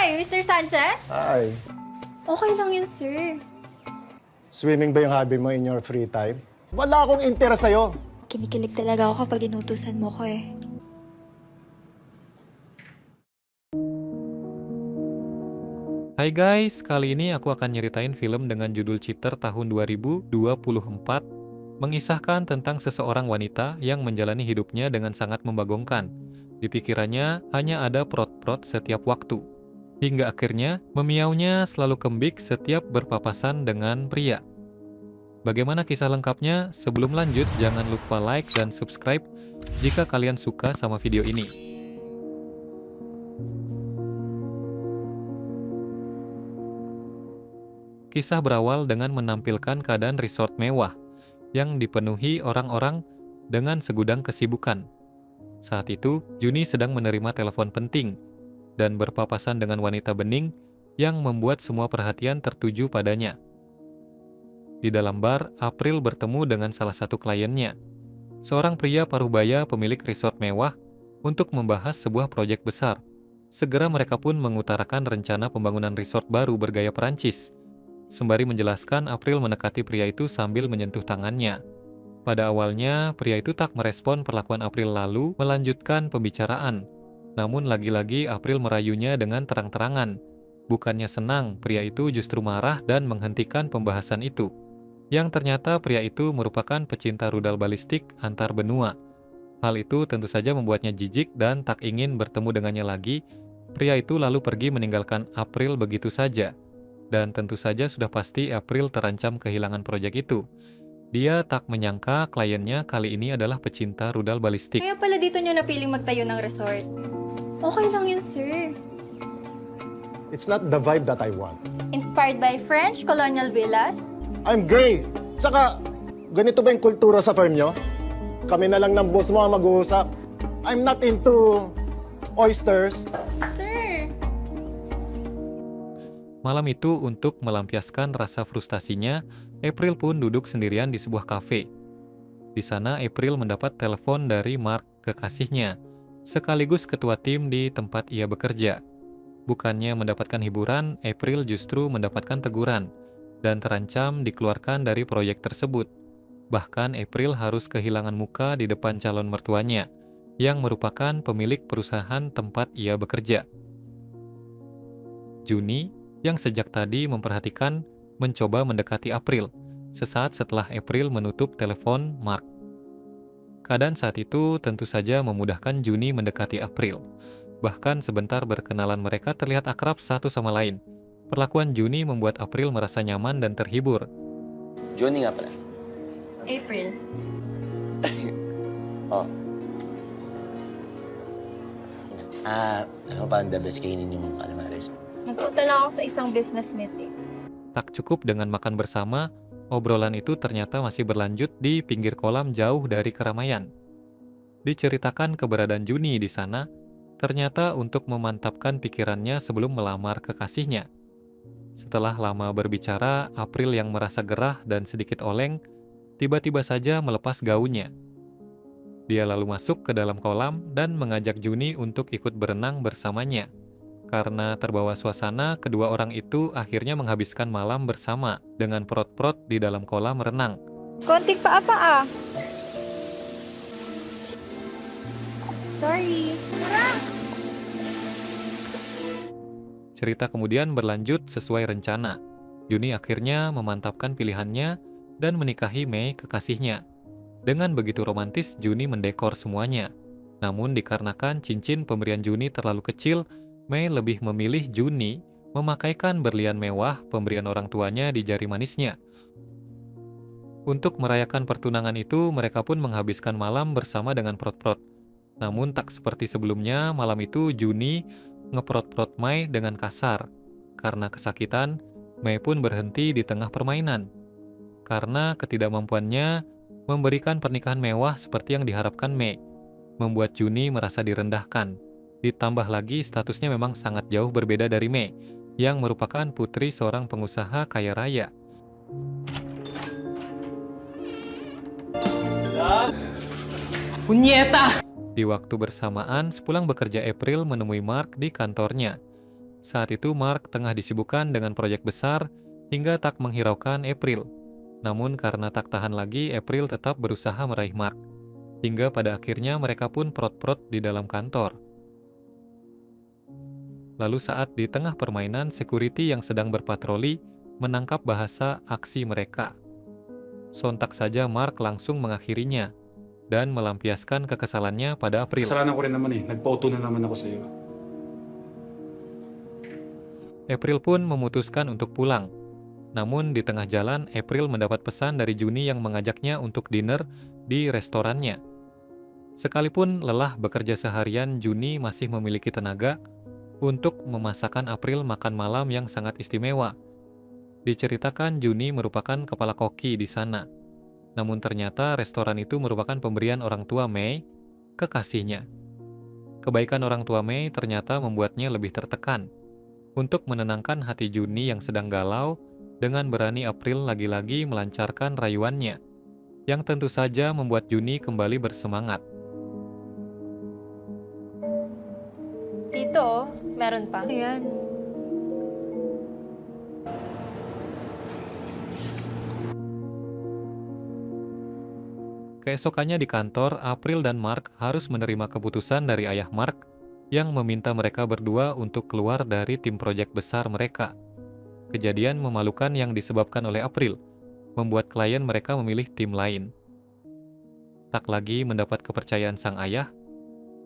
Hi, Mr. Sanchez? Ay, Okay lang yun, sir. swimming ba yung hobby mo in your free time? Wala akong interest sa'yo. Kinikilig talaga ako kapag inutusan mo ko eh. Hai guys, kali ini aku akan nyeritain film dengan judul Cheater tahun 2024, mengisahkan tentang seseorang wanita yang menjalani hidupnya dengan sangat membagongkan. Di pikirannya hanya ada prot-prot setiap waktu. Hingga akhirnya memiaunya selalu kembik setiap berpapasan dengan pria. Bagaimana kisah lengkapnya? Sebelum lanjut, jangan lupa like dan subscribe jika kalian suka sama video ini. Kisah berawal dengan menampilkan keadaan resort mewah yang dipenuhi orang-orang dengan segudang kesibukan. Saat itu, Juni sedang menerima telepon penting dan berpapasan dengan wanita bening yang membuat semua perhatian tertuju padanya. Di dalam bar, April bertemu dengan salah satu kliennya, seorang pria parubaya pemilik resort mewah, untuk membahas sebuah proyek besar. Segera mereka pun mengutarakan rencana pembangunan resort baru bergaya Perancis. Sembari menjelaskan, April mendekati pria itu sambil menyentuh tangannya. Pada awalnya, pria itu tak merespon perlakuan April lalu melanjutkan pembicaraan. Namun lagi-lagi April merayunya dengan terang-terangan. Bukannya senang, pria itu justru marah dan menghentikan pembahasan itu. Yang ternyata pria itu merupakan pecinta rudal balistik antar benua. Hal itu tentu saja membuatnya jijik dan tak ingin bertemu dengannya lagi. Pria itu lalu pergi meninggalkan April begitu saja. Dan tentu saja sudah pasti April terancam kehilangan proyek itu. Dia tak menyangka kliennya kali ini adalah pecinta rudal balistik. Kaya pala dito nyo napiling magtayo ng resort. Okay lang yun, sir. It's not the vibe that I want. Inspired by French colonial villas? I'm gay! Tsaka, ganito ba yung kultura sa firm nyo? Kami na lang ng boss mo ang mag-uusap. I'm not into oysters. Sir! Malam itu, untuk melampiaskan rasa frustasinya, April pun duduk sendirian di sebuah kafe. Di sana, April mendapat telepon dari Mark, kekasihnya, sekaligus ketua tim di tempat ia bekerja. Bukannya mendapatkan hiburan, April justru mendapatkan teguran dan terancam dikeluarkan dari proyek tersebut. Bahkan April harus kehilangan muka di depan calon mertuanya, yang merupakan pemilik perusahaan tempat ia bekerja. Juni, yang sejak tadi memperhatikan, mencoba mendekati April, sesaat setelah April menutup telepon Mark. Keadaan saat itu tentu saja memudahkan Juni mendekati April. Bahkan sebentar berkenalan mereka terlihat akrab satu sama lain. Perlakuan Juni membuat April merasa nyaman dan terhibur. Johnny nga pala. April. Oh. Ano pa ang the best kainin yung calamares? Nagpunta lang ako sa isang business meeting. Tak cukup dengan makan bersama, obrolan itu ternyata masih berlanjut di pinggir kolam jauh dari keramaian. Diceritakan keberadaan Juni di sana, ternyata untuk memantapkan pikirannya sebelum melamar kekasihnya. Setelah lama berbicara, April yang merasa gerah dan sedikit oleng, tiba-tiba saja melepas gaunnya. Dia lalu masuk ke dalam kolam dan mengajak Juni untuk ikut berenang bersamanya. Karena terbawa suasana, kedua orang itu akhirnya menghabiskan malam bersama dengan prot-prot di dalam kolam renang. Konting paa-paa. Sorry. Cerita kemudian berlanjut sesuai rencana. Juni akhirnya memantapkan pilihannya dan menikahi Mei, kekasihnya. Dengan begitu romantis, Juni mendekor semuanya. Namun dikarenakan cincin pemberian Juni terlalu kecil, Mei lebih memilih Juni memakaikan berlian mewah pemberian orang tuanya di jari manisnya. Untuk merayakan pertunangan itu, mereka pun menghabiskan malam bersama dengan prot-prot. Namun tak seperti sebelumnya, malam itu Juni ngeprot-prot Mei dengan kasar. Karena kesakitan, Mei pun berhenti di tengah permainan. Karena ketidakmampuannya memberikan pernikahan mewah seperti yang diharapkan Mei, membuat Juni merasa direndahkan. Ditambah lagi statusnya memang sangat jauh berbeda dari Mei, yang merupakan putri seorang pengusaha kaya raya. Punyeta! Di waktu bersamaan, sepulang bekerja April menemui Mark di kantornya. Saat itu Mark tengah disibukkan dengan proyek besar hingga tak menghiraukan April. Namun karena tak tahan lagi, April tetap berusaha meraih Mark. Hingga pada akhirnya mereka pun prot-prot di dalam kantor. Lalu saat di tengah permainan, security yang sedang berpatroli menangkap bahasa aksi mereka. Sontak saja Mark langsung mengakhirinya dan melampiaskan kekesalannya pada April. Kasalanan ko rin naman eh. Nagpauto na naman ako sa iyo. April pun memutuskan untuk pulang. Namun di tengah jalan, April mendapat pesan dari Juni yang mengajaknya untuk dinner di restorannya. Sekalipun lelah bekerja seharian, Juni masih memiliki tenaga untuk memasakkan April makan malam yang sangat istimewa. Diceritakan Juni merupakan kepala koki di sana. Namun ternyata restoran itu merupakan pemberian orang tua Mei, kekasihnya. Kebaikan orang tua Mei ternyata membuatnya lebih tertekan. Untuk menenangkan hati Juni yang sedang galau, dengan berani April lagi-lagi melancarkan rayuannya, yang tentu saja membuat Juni kembali bersemangat. Tito, meron pa. Ayan. Keesokannya di kantor, April dan Mark harus menerima keputusan dari ayah Mark yang meminta mereka berdua untuk keluar dari tim proyek besar mereka. Kejadian memalukan yang disebabkan oleh April membuat klien mereka memilih tim lain. Tak lagi mendapat kepercayaan sang ayah,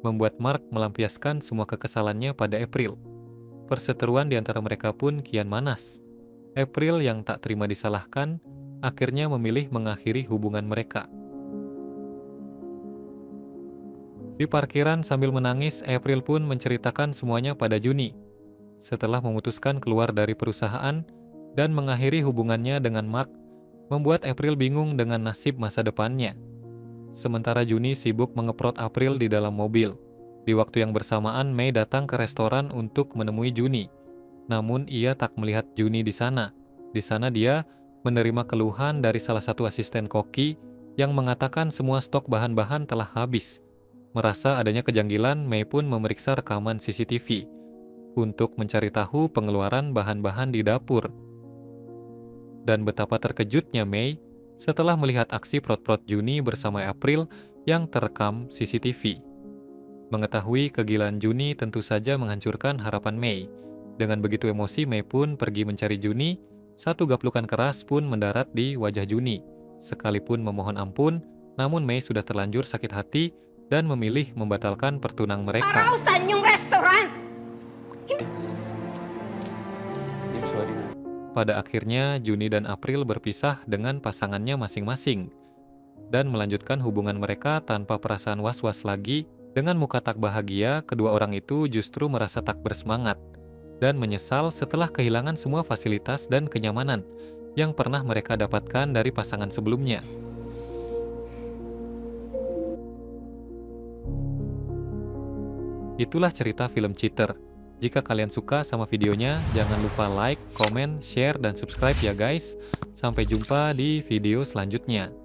membuat Mark melampiaskan semua kekesalannya pada April. Perseteruan di antara mereka pun kian manas. April yang tak terima disalahkan, akhirnya memilih mengakhiri hubungan mereka. Di parkiran sambil menangis, April pun menceritakan semuanya pada Juni. Setelah memutuskan keluar dari perusahaan dan mengakhiri hubungannya dengan Mark, membuat April bingung dengan nasib masa depannya. Sementara Juni sibuk mengeprot April di dalam mobil. Di waktu yang bersamaan, Mei datang ke restoran untuk menemui Juni. Namun ia tak melihat Juni di sana. Di sana dia menerima keluhan dari salah satu asisten koki yang mengatakan semua stok bahan-bahan telah habis. Merasa adanya kejanggalan, Mei pun memeriksa rekaman CCTV untuk mencari tahu pengeluaran bahan-bahan di dapur. Dan betapa terkejutnya Mei setelah melihat aksi prot-prot Juni bersama April yang terekam CCTV. Mengetahui kegilaan Juni tentu saja menghancurkan harapan Mei. Dengan begitu emosi, Mei pun pergi mencari Juni. Satu gaplukan keras pun mendarat di wajah Juni. Sekalipun memohon ampun, namun Mei sudah terlanjur sakit hati dan memilih membatalkan pertunang mereka. Parausan yung restoran! Sorry na. Pada akhirnya, Juni dan April berpisah dengan pasangannya masing-masing dan melanjutkan hubungan mereka tanpa perasaan was-was lagi. Dengan muka tak bahagia, kedua orang itu justru merasa tak bersemangat dan menyesal setelah kehilangan semua fasilitas dan kenyamanan yang pernah mereka dapatkan dari pasangan sebelumnya. Itulah cerita film Cheater. Jika kalian suka sama videonya, jangan lupa like, komen, share, dan subscribe ya guys. Sampai jumpa di video selanjutnya.